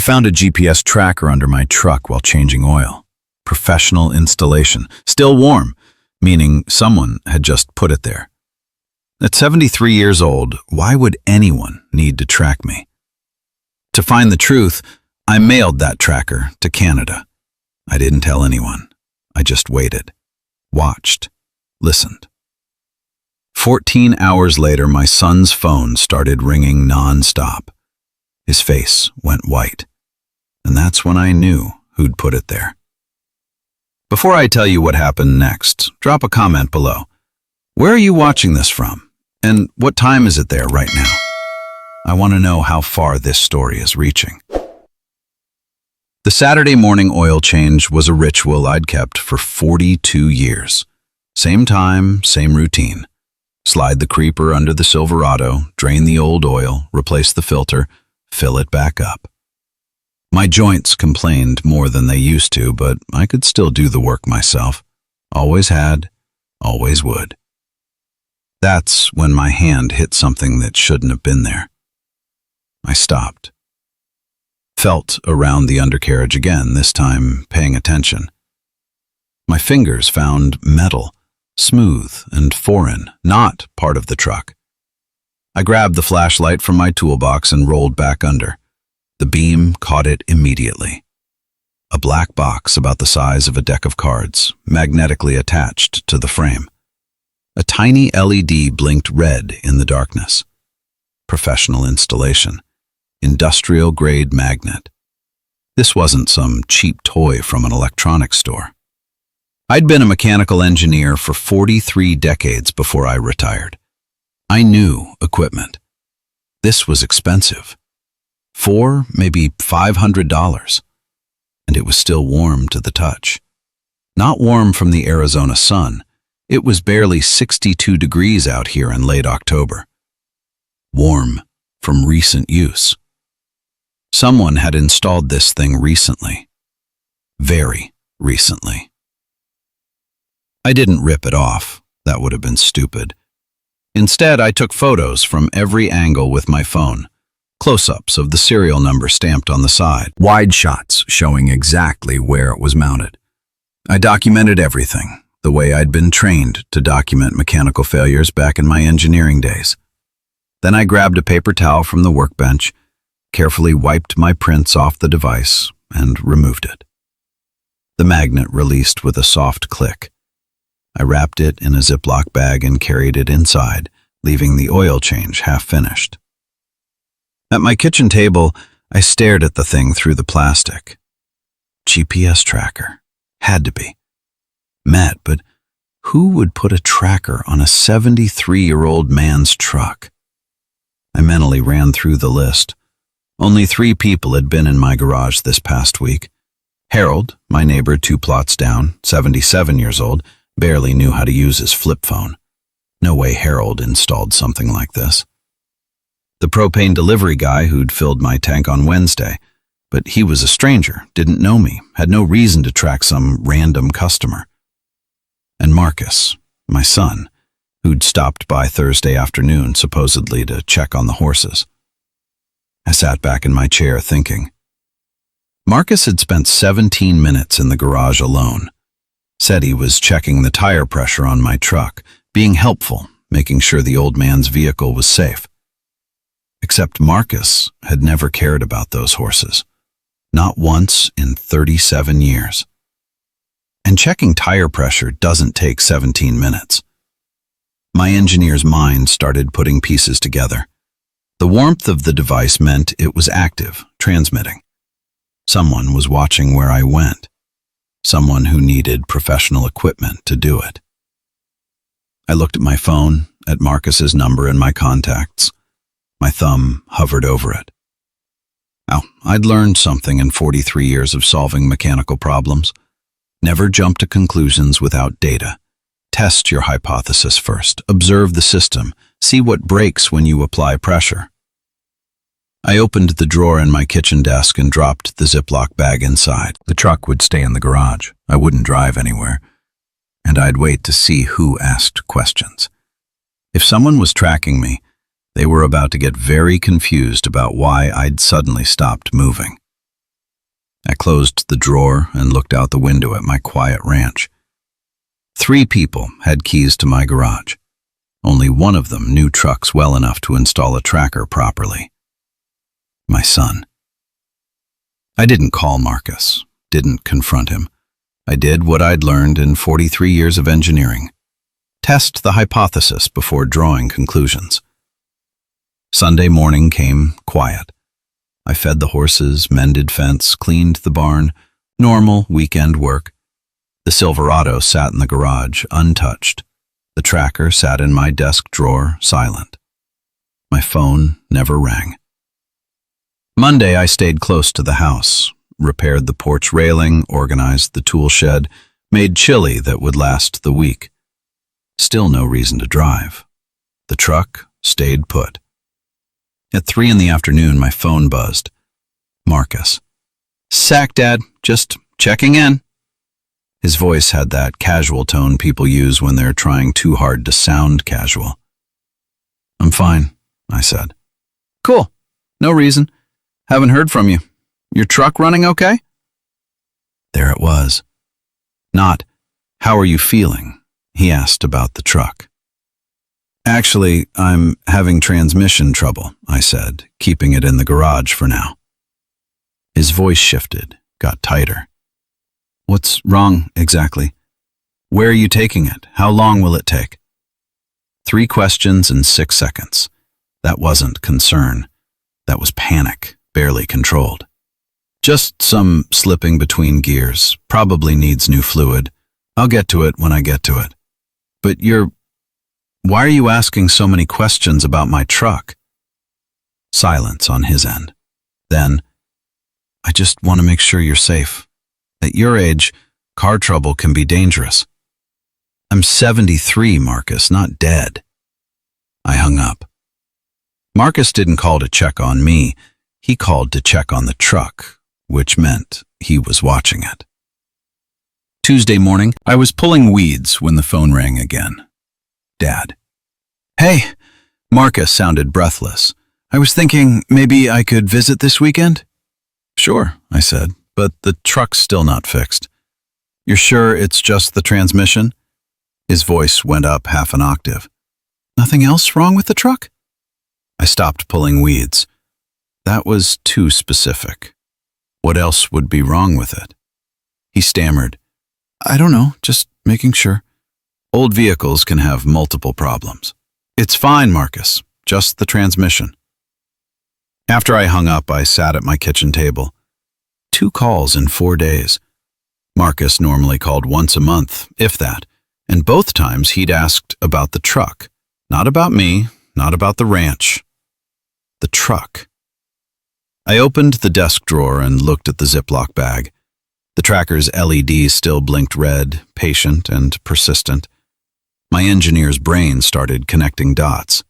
found a GPS tracker under my truck while changing oil. Professional installation. Still warm, meaning someone had just put it there. At 73 years old, why would anyone need to track me? To find the truth, I mailed that tracker to Canada. I didn't tell anyone. I just waited, watched, listened. 14 hours later, my son's phone started ringing non-stop. His face went white, and that's when I knew who'd put it there. Before I tell you what happened next, drop a comment below. Where are you watching this from? And what time is it there right now? I want to know how far this story is reaching. The Saturday morning oil change was a ritual I'd kept for 42 years. Same time, same routine. Slide the creeper under the Silverado, drain the old oil, replace the filter, fill it back up. My joints complained more than they used to, but I could still do the work myself. Always had, always would. That's when my hand hit something that shouldn't have been there. I stopped. Felt around the undercarriage again, this time paying attention. My fingers found metal, smooth and foreign, not part of the truck. I grabbed the flashlight from my toolbox and rolled back under. The beam caught it immediately. A black box about the size of a deck of cards, magnetically attached to the frame. A tiny LED blinked red in the darkness. Professional installation. Industrial-grade magnet. This wasn't some cheap toy from an electronics store. I'd been a mechanical engineer for 43 decades before I retired. I knew equipment. This was expensive. Maybe $500. And it was still warm to the touch. Not warm from the Arizona sun. It was barely 62 degrees out here in late October. Warm from recent use. Someone had installed this thing recently. Very recently. I didn't rip it off. That would have been stupid. Instead, I took photos from every angle with my phone. Close-ups of the serial number stamped on the side. Wide shots showing exactly where it was mounted. I documented everything, the way I'd been trained to document mechanical failures back in my engineering days. Then I grabbed a paper towel from the workbench, carefully wiped my prints off the device, and removed it. The magnet released with a soft click. I wrapped it in a Ziploc bag and carried it inside, leaving the oil change half-finished. At my kitchen table, I stared at the thing through the plastic. GPS tracker. Had to be. But who would put a tracker on a 73-year-old man's truck? I mentally ran through the list. Only 3 people had been in my garage this past week. Harold, my neighbor 2 plots down, 77 years old, barely knew how to use his flip phone. No way Harold installed something like this. The propane delivery guy who'd filled my tank on Wednesday, but he was a stranger, didn't know me, had no reason to track some random customer. And Marcus, my son, who'd stopped by Thursday afternoon supposedly to check on the horses. I sat back in my chair thinking. Marcus had spent 17 minutes in the garage alone. Said he was checking the tire pressure on my truck, being helpful, making sure the old man's vehicle was safe. Except Marcus had never cared about those horses. Not once in 37 years. And checking tire pressure doesn't take 17 minutes. My engineer's mind started putting pieces together. The warmth of the device meant it was active, transmitting. Someone was watching where I went. Someone who needed professional equipment to do it. I looked at my phone, at Marcus's number and my contacts. My thumb hovered over it. Now, I'd learned something in 43 years of solving mechanical problems. Never jump to conclusions without data. Test your hypothesis first. Observe the system. See what breaks when you apply pressure. I opened the drawer in my kitchen desk and dropped the Ziploc bag inside. The truck would stay in the garage. I wouldn't drive anywhere. And I'd wait to see who asked questions. If someone was tracking me, they were about to get very confused about why I'd suddenly stopped moving. I closed the drawer and looked out the window at my quiet ranch. 3 people had keys to my garage. Only one of them knew trucks well enough to install a tracker properly. My son. I didn't call Marcus, didn't confront him. I did what I'd learned in 43 years of engineering. Test the hypothesis before drawing conclusions. Sunday morning came quiet. I fed the horses, mended fence, cleaned the barn, normal weekend work. The Silverado sat in the garage, untouched. The tracker sat in my desk drawer, silent. My phone never rang. Monday, I stayed close to the house, repaired the porch railing, organized the tool shed, made chili that would last the week. Still no reason to drive. The truck stayed put. At 3 in the afternoon, my phone buzzed. Marcus. "Sack, Dad. Just checking in." His voice had that casual tone people use when they're trying too hard to sound casual. "I'm fine," I said. "Cool. No reason. Haven't heard from you. Your truck running okay?" There it was. Not, "How are you feeling?" He asked about the truck. "Actually, I'm having transmission trouble," I said, keeping it in the garage for now. His voice shifted, got tighter. "What's wrong exactly? Where are you taking it? How long will it take?" 3 questions in 6 seconds. That wasn't concern. That was panic, barely controlled. "Just some slipping between gears. Probably needs new fluid. I'll get to it when I get to it." "But why are you asking so many questions about my truck?" Silence on his end. Then, "I just want to make sure you're safe. At your age, car trouble can be dangerous." "I'm 73, Marcus, not dead." I hung up. Marcus didn't call to check on me. He called to check on the truck, which meant he was watching it. Tuesday morning, I was pulling weeds when the phone rang again. Dad. "Hey," Marcus sounded breathless. "I was thinking maybe I could visit this weekend?" "Sure," I said, "but the truck's still not fixed." "You're sure it's just the transmission?" His voice went up half an octave. "Nothing else wrong with the truck?" I stopped pulling weeds. That was too specific. What else would be wrong with it? He stammered, "I don't know, just making sure. Old vehicles can have multiple problems." "It's fine, Marcus, just the transmission." After I hung up, I sat at my kitchen table. 2 calls in 4 days. Marcus normally called once a month, if that, and both times he'd asked about the truck. Not about me, not about the ranch. The truck. I opened the desk drawer and looked at the Ziploc bag. The tracker's LED still blinked red, patient and persistent. My engineer's brain started connecting dots.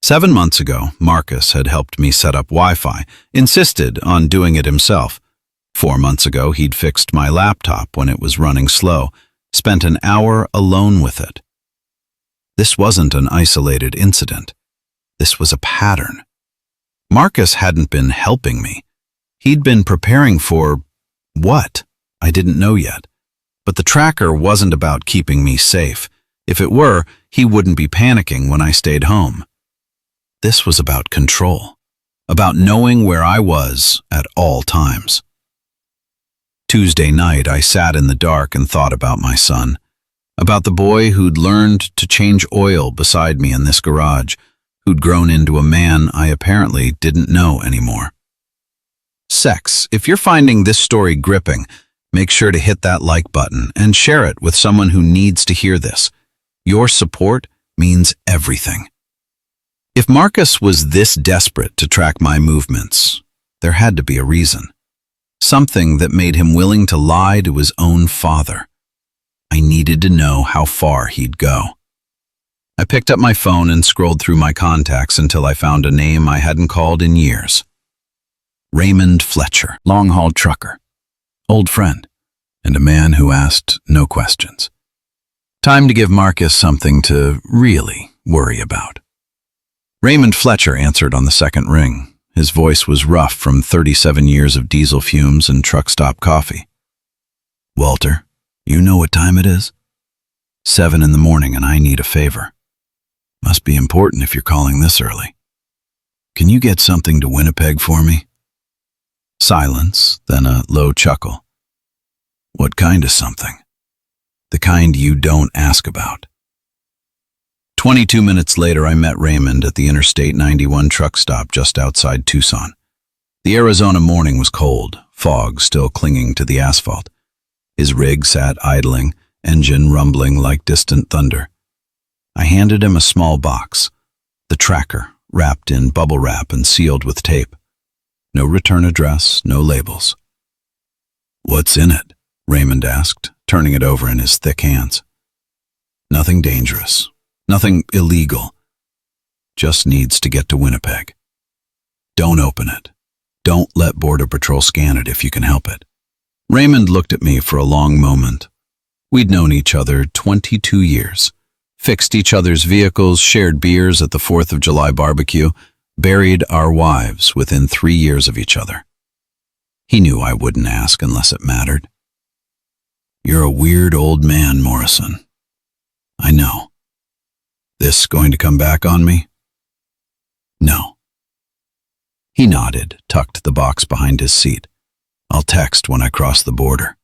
7 months ago, Marcus had helped me set up Wi-Fi, insisted on doing it himself. 4 months ago, he'd fixed my laptop when it was running slow, spent an hour alone with it. This wasn't an isolated incident. This was a pattern. Marcus hadn't been helping me. He'd been preparing for what? I didn't know yet. But the tracker wasn't about keeping me safe. If it were, he wouldn't be panicking when I stayed home. This was about control, about knowing where I was at all times. Tuesday night, I sat in the dark and thought about my son, about the boy who'd learned to change oil beside me in this garage, who'd grown into a man I apparently didn't know anymore. Sex, if you're finding this story gripping, make sure to hit that like button and share it with someone who needs to hear this. Your support means everything. If Marcus was this desperate to track my movements, there had to be a reason. Something that made him willing to lie to his own father. I needed to know how far he'd go. I picked up my phone and scrolled through my contacts until I found a name I hadn't called in years. Raymond Fletcher, long-haul trucker, old friend, and a man who asked no questions. Time to give Marcus something to really worry about. Raymond Fletcher answered on the second ring. His voice was rough from 37 years of diesel fumes and truck stop coffee. "Walter, you know what time it is? 7 in the morning and I need a favor. Must be important if you're calling this early. Can you get something to Winnipeg for me?" Silence, then a low chuckle. "What kind of something?" "The kind you don't ask about." 22 minutes later, I met Raymond at the Interstate 91 truck stop just outside Tucson. The Arizona morning was cold, fog still clinging to the asphalt. His rig sat idling, engine rumbling like distant thunder. I handed him a small box, the tracker, wrapped in bubble wrap and sealed with tape. No return address, no labels. "What's in it?" Raymond asked, turning it over in his thick hands. "Nothing dangerous. Nothing illegal. Just needs to get to Winnipeg. Don't open it. Don't let Border Patrol scan it if you can help it." Raymond looked at me for a long moment. We'd known each other 22 years, fixed each other's vehicles, shared beers at the 4th of July barbecue, buried our wives within 3 years of each other. He knew I wouldn't ask unless it mattered. "You're a weird old man, Morrison." "I know. This going to come back on me?" "No." He nodded, tucked the box behind his seat. "I'll text when I cross the border."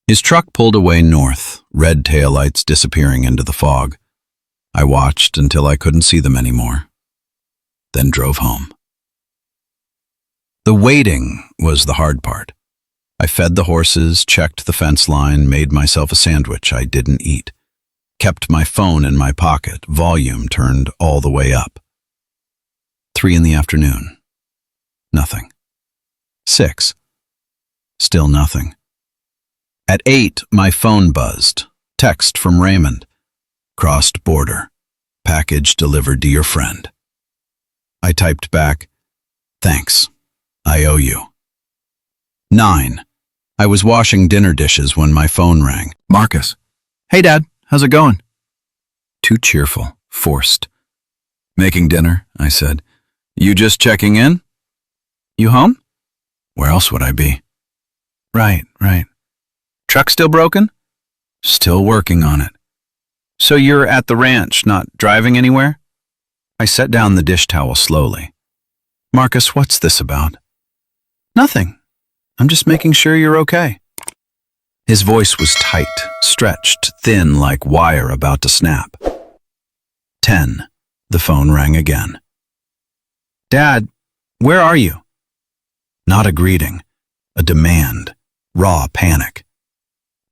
His truck pulled away north, red taillights disappearing into the fog. I watched until I couldn't see them anymore, then drove home. The waiting was the hard part. I fed the horses, checked the fence line, made myself a sandwich I didn't eat. Kept my phone in my pocket, volume turned all the way up. 3 in the afternoon. Nothing. 6. Still nothing. At 8, my phone buzzed. Text from Raymond. "Crossed border. Package delivered to your friend." I typed back, "Thanks. I owe you." 9. I was washing dinner dishes when my phone rang. "Marcus." "Hey, Dad. How's it going?" Too cheerful, forced. "Making dinner," I said. "You just checking in?" "You home?" "Where else would I be?" Right. "Truck still broken?" "Still working on it." "So you're at the ranch, not driving anywhere?" I set down the dish towel slowly. "Marcus, what's this about?" "Nothing. I'm just making sure you're okay." His voice was tight, stretched, thin like wire about to snap. 10. The phone rang again. "Dad, where are you?" Not a greeting, a demand, raw panic.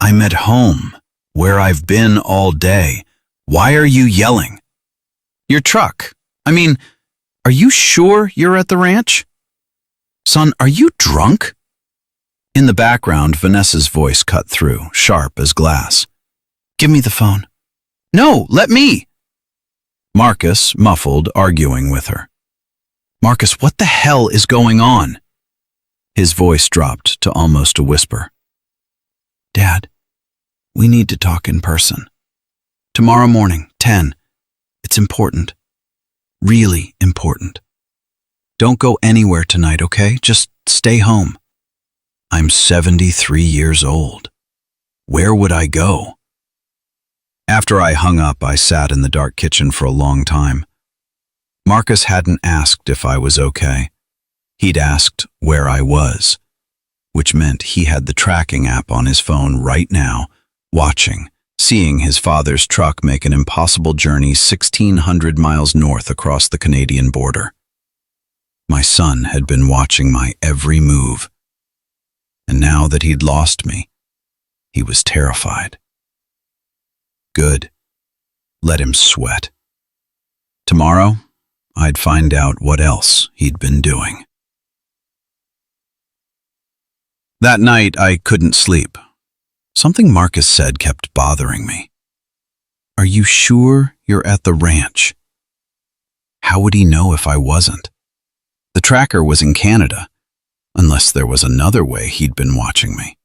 "I'm at home, where I've been all day. Why are you yelling?" "Your truck. Are you sure you're at the ranch?" "Son, are you drunk?" In the background, Vanessa's voice cut through, sharp as glass. "Give me the phone." "No, let me." Marcus, muffled, arguing with her. "Marcus, what the hell is going on?" His voice dropped to almost a whisper. "Dad, we need to talk in person. Tomorrow morning, 10. It's important. Really important. Don't go anywhere tonight, okay? Just stay home." I'm 73 years old. Where would I go? After I hung up, I sat in the dark kitchen for a long time. Marcus hadn't asked if I was okay. He'd asked where I was, which meant he had the tracking app on his phone right now, watching, seeing his father's truck make an impossible journey 1,600 miles north across the Canadian border. My son had been watching my every move. And now that he'd lost me, he was terrified. Good. Let him sweat. Tomorrow, I'd find out what else he'd been doing. That night, I couldn't sleep. Something Marcus said kept bothering me. "Are you sure you're at the ranch?" How would he know if I wasn't? The tracker was in Canada, unless there was another way he'd been watching me.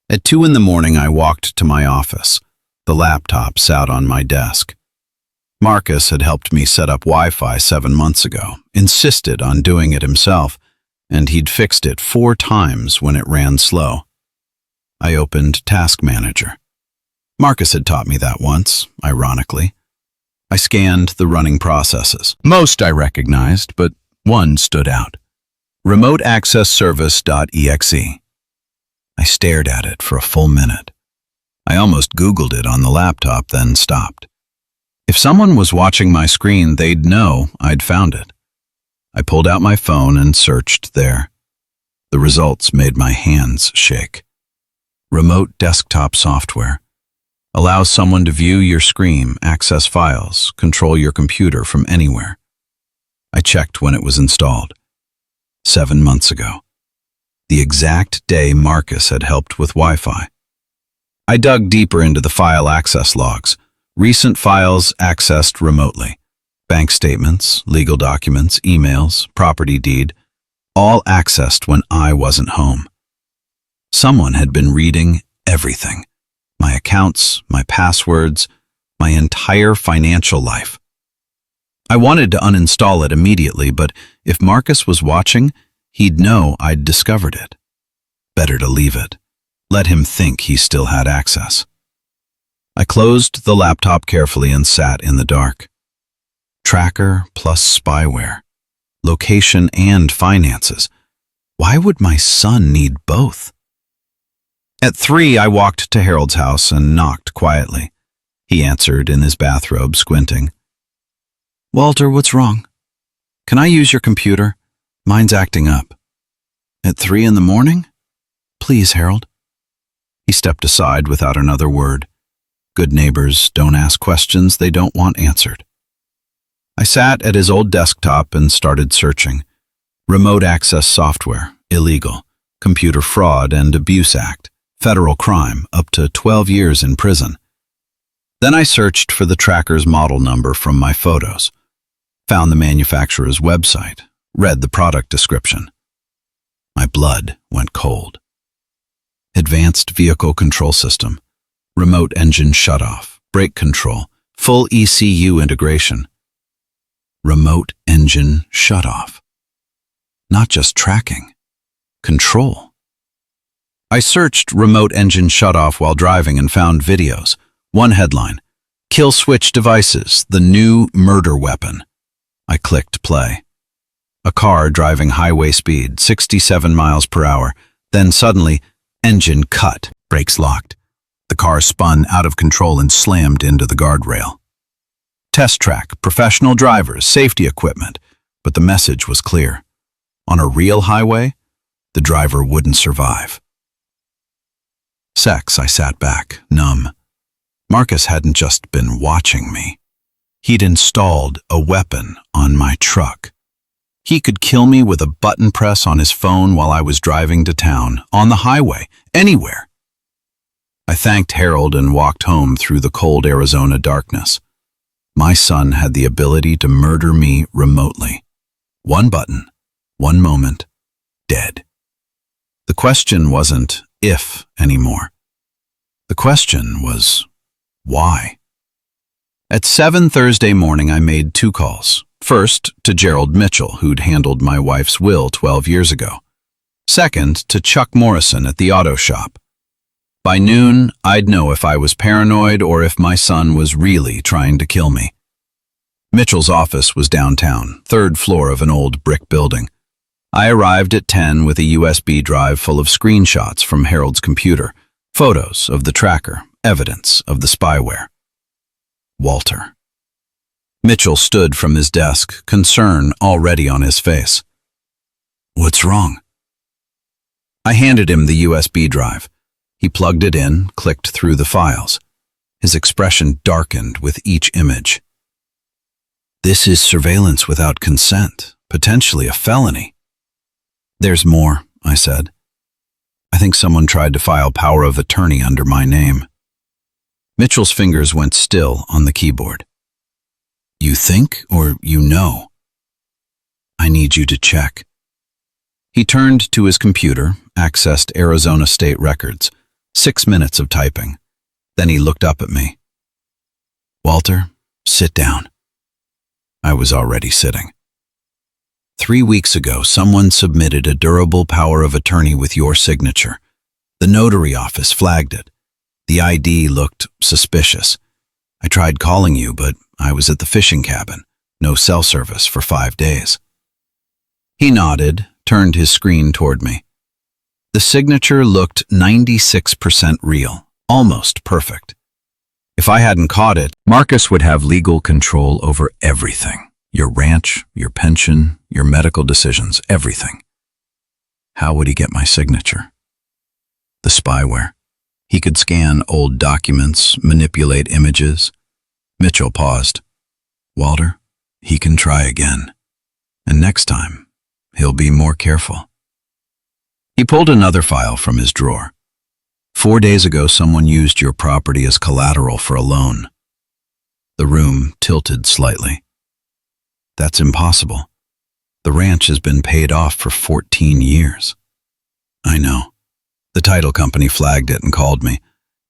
At 2 in the morning, I walked to my office. The laptop sat on my desk. Marcus had helped me set up Wi-Fi 7 months ago, insisted on doing it himself, and he'd fixed it 4 times when it ran slow. I opened Task Manager. Marcus had taught me that once, ironically. I scanned the running processes. Most I recognized, but one stood out. Remote Access Service.exe. I stared at it for a full minute. I almost Googled it on the laptop, then stopped. If someone was watching my screen, they'd know I'd found it. I pulled out my phone and searched there. The results made my hands shake. Remote desktop software. Allows someone to view your screen, access files, control your computer from anywhere. I checked when it was installed. 7 months ago. The exact day Marcus had helped with Wi-Fi. I dug deeper into the file access logs. Recent files accessed remotely. Bank statements, legal documents, emails, property deed, all accessed when I wasn't home. Someone had been reading everything. My accounts, my passwords, my entire financial life. I wanted to uninstall it immediately, but if Marcus was watching, he'd know I'd discovered it. Better to leave it. Let him think he still had access. I closed the laptop carefully and sat in the dark. Tracker plus spyware. Location and finances. Why would my son need both? At 3, I walked to Harold's house and knocked quietly. He answered in his bathrobe, squinting. "Walter, what's wrong? Can I use your computer? Mine's acting up." "At 3 in the morning? Please, Harold." He stepped aside without another word. Good neighbors don't ask questions they don't want answered. I sat at his old desktop and started searching. Remote access software, illegal. Computer Fraud and Abuse Act. Federal crime, up to 12 years in prison. Then I searched for the tracker's model number from my photos, found the manufacturer's website, read the product description. My blood went cold. Advanced Vehicle Control System, remote engine shutoff, brake control, full ECU integration. Remote engine shutoff. Not just tracking, control. I searched remote engine shutoff while driving and found videos. One headline, Kill Switch Devices, the new murder weapon. I clicked play. A car driving highway speed, 67 miles per hour. Then suddenly, engine cut, brakes locked. The car spun out of control and slammed into the guardrail. Test track, professional drivers, safety equipment. But the message was clear. On a real highway, the driver wouldn't survive. I sat back, numb. Marcus hadn't just been watching me. He'd installed a weapon on my truck. He could kill me with a button press on his phone while I was driving to town, on the highway, anywhere. I thanked Harold and walked home through the cold Arizona darkness. My son had the ability to murder me remotely. One button, one moment, dead. The question wasn't if anymore. The question was why. At 7 Thursday morning, I made 2 calls. First, to Gerald Mitchell, who'd handled my wife's will 12 years ago. Second, to Chuck Morrison at the auto shop. By noon, I'd know if I was paranoid or if my son was really trying to kill me. Mitchell's office was downtown, 3rd floor of an old brick building. I arrived at 10 with a USB drive full of screenshots from Harold's computer, photos of the tracker, evidence of the spyware. Walter. Mitchell stood from his desk, concern already on his face. "What's wrong?" I handed him the USB drive. He plugged it in, clicked through the files. His expression darkened with each image. "This is surveillance without consent, potentially a felony." "There's more," I said. "I think someone tried to file power of attorney under my name." Mitchell's fingers went still on the keyboard. "You think or you know?" "I need you to check." He turned to his computer, accessed Arizona state records. 6 minutes of typing. Then he looked up at me. "Walter, sit down." I was already sitting. "3 weeks ago, someone submitted a durable power of attorney with your signature. The notary office flagged it. The ID looked suspicious. I tried calling you, but I was at the fishing cabin. No cell service for 5 days." He nodded, turned his screen toward me. The signature looked 96% real, almost perfect. If I hadn't caught it, Marcus would have legal control over everything. Your ranch, your pension, your medical decisions, everything. How would he get my signature? The spyware. He could scan old documents, manipulate images. Mitchell paused. "Walter, he can try again. And next time, he'll be more careful." He pulled another file from his drawer. 4 days ago, someone used your property as collateral for a loan." The room tilted slightly. "That's impossible. The ranch has been paid off for 14 years. "I know. The title company flagged it and called me.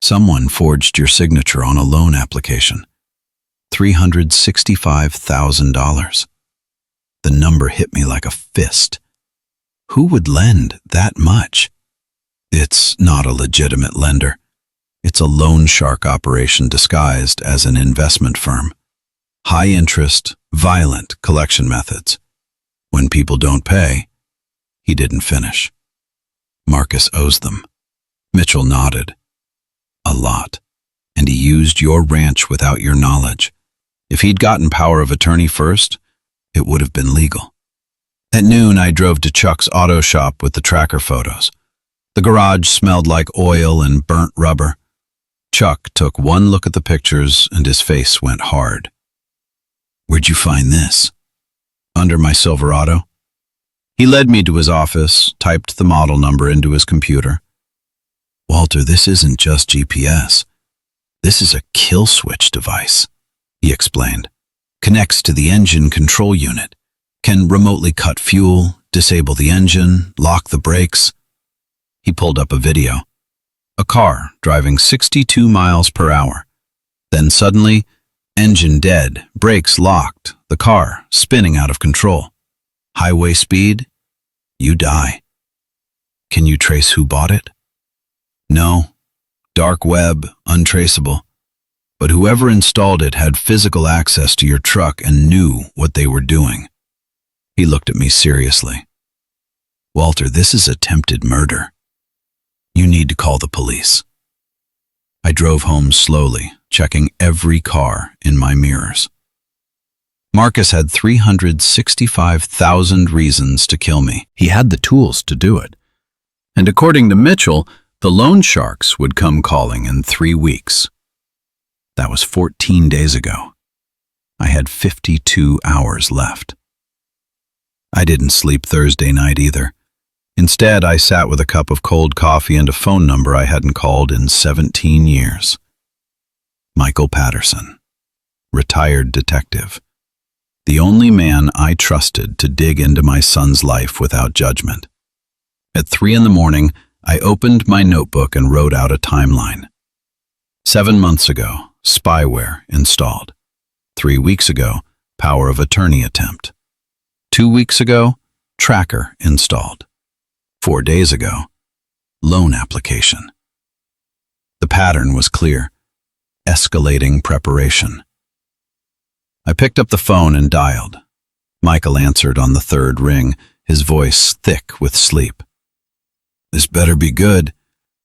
Someone forged your signature on a loan application. $365,000. The number hit me like a fist. Who would lend that much? It's not a legitimate lender. It's a loan shark operation disguised as an investment firm. High interest, violent collection methods. When people don't pay," he didn't finish. "Marcus owes them." Mitchell nodded. "A lot. And he used your ranch without your knowledge. If he'd gotten power of attorney first, it would have been legal." At noon, I drove to Chuck's auto shop with the tracker photos. The garage smelled like oil and burnt rubber. Chuck took one look at the pictures and his face went hard. "Where'd you find this?" "Under my Silverado." He led me to his office, typed the model number into his computer. "Walter, this isn't just GPS. This is a kill switch device," he explained. "Connects to the engine control unit. Can remotely cut fuel, disable the engine, lock the brakes." He pulled up a video. A car driving 62 miles per hour. Then suddenly, engine dead, brakes locked, the car spinning out of control. Highway speed? You die. "Can you trace who bought it?" "No. Dark web, untraceable. But whoever installed it had physical access to your truck and knew what they were doing." He looked at me seriously. "Walter, this is attempted murder. You need to call the police." I drove home slowly, checking every car in my mirrors. Marcus had 365,000 reasons to kill me. He had the tools to do it. And according to Mitchell, the loan sharks would come calling in 3 weeks. That was 14 days ago. I had 52 hours left. I didn't sleep Thursday night either. Instead, I sat with a cup of cold coffee and a phone number I hadn't called in 17 years. Michael Patterson, retired detective. The only man I trusted to dig into my son's life without judgment. At 3 a.m, I opened my notebook and wrote out a timeline. 7 months ago, spyware installed. 3 weeks ago, power of attorney attempt. 2 weeks ago, tracker installed. 4 days ago, loan application. The pattern was clear. Escalating preparation. I picked up the phone and dialed. Michael answered on the 3rd ring, his voice thick with sleep. "This better be good.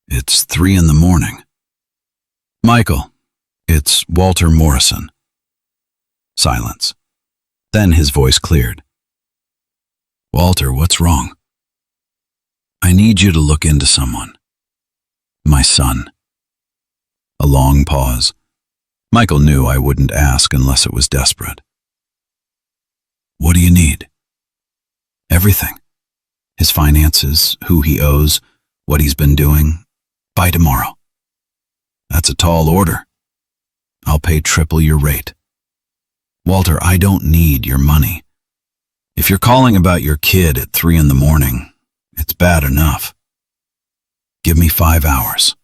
It's 3 a.m. "Michael, it's Walter Morrison." Silence. Then his voice cleared. "Walter, what's wrong?" "I need you to look into someone. My son." A long pause. Michael knew I wouldn't ask unless it was desperate. "What do you need?" "Everything. His finances, who he owes, what he's been doing. By tomorrow." "That's a tall order." "I'll pay triple your rate." "Walter, I don't need your money. If you're calling about your kid at 3 a.m, it's bad enough. Give me 5 hours.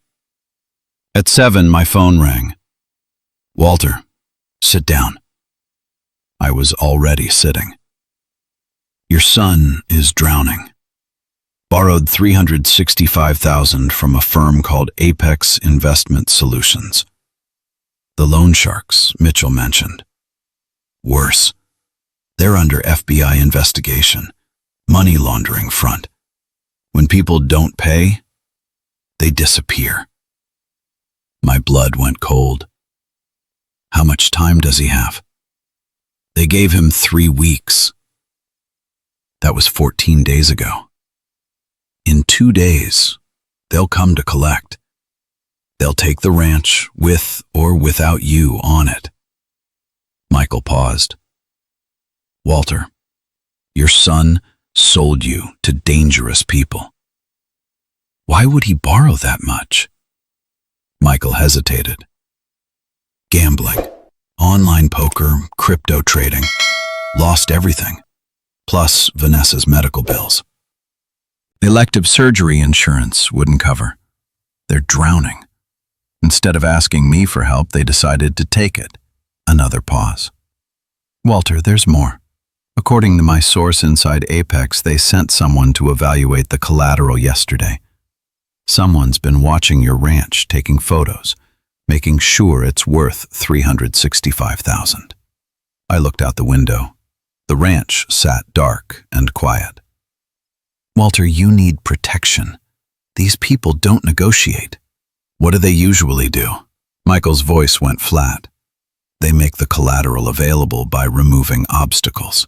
At 7, my phone rang. "Walter, sit down." I was already sitting. Your son is drowning. Borrowed $365,000 from a firm called Apex Investment Solutions. The loan sharks Mitchell mentioned. Worse, they're under FBI investigation, money laundering front. When people don't pay, they disappear. My blood went cold. How much time does he have? They gave him 3 weeks. That was 14 days ago. In 2 days, they'll come to collect. They'll take the ranch with or without you on it. Michael paused. Walter, your son sold you to dangerous people. Why would he borrow that much? Michael hesitated. Gambling, online poker, crypto trading. Lost everything. Plus Vanessa's medical bills. Elective surgery insurance wouldn't cover. They're drowning. Instead of asking me for help, they decided to take it. Another pause. Walter, there's more. According to my source inside Apex, they sent someone to evaluate the collateral yesterday. Someone's been watching your ranch, taking photos, making sure it's worth $365,000. I looked out the window. The ranch sat dark and quiet. Walter, you need protection. These people don't negotiate. What do they usually do? Michael's voice went flat. They make the collateral available by removing obstacles.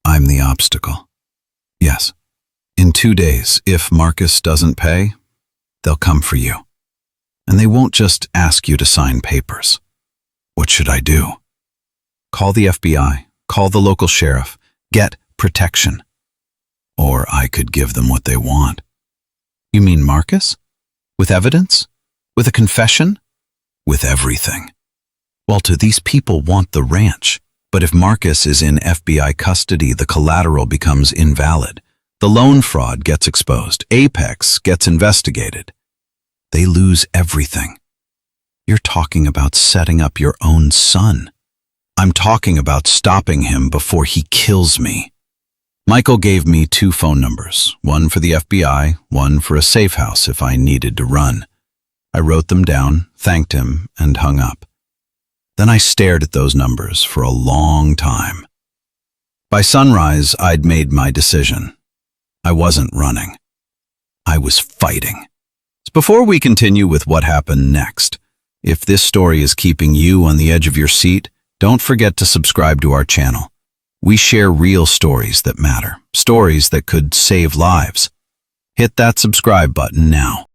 I'm the obstacle. Yes. In 2 days, if Marcus doesn't pay, they'll come for you. And they won't just ask you to sign papers. What should I do? Call the FBI. Call the local sheriff. Get protection. Or I could give them what they want. You mean Marcus? With evidence? With a confession? With everything. Walter, these people want the ranch. But if Marcus is in FBI custody, the collateral becomes invalid. The loan fraud gets exposed. Apex gets investigated. They lose everything. You're talking about setting up your own son. I'm talking about stopping him before he kills me. Michael gave me 2 phone numbers, one for the FBI, one for a safe house if I needed to run. I wrote them down, thanked him, and hung up. Then I stared at those numbers for a long time. By sunrise, I'd made my decision. I wasn't running. I was fighting. Before we continue with what happened next, if this story is keeping you on the edge of your seat, don't forget to subscribe to our channel. We share real stories that matter, stories that could save lives. Hit that subscribe button now.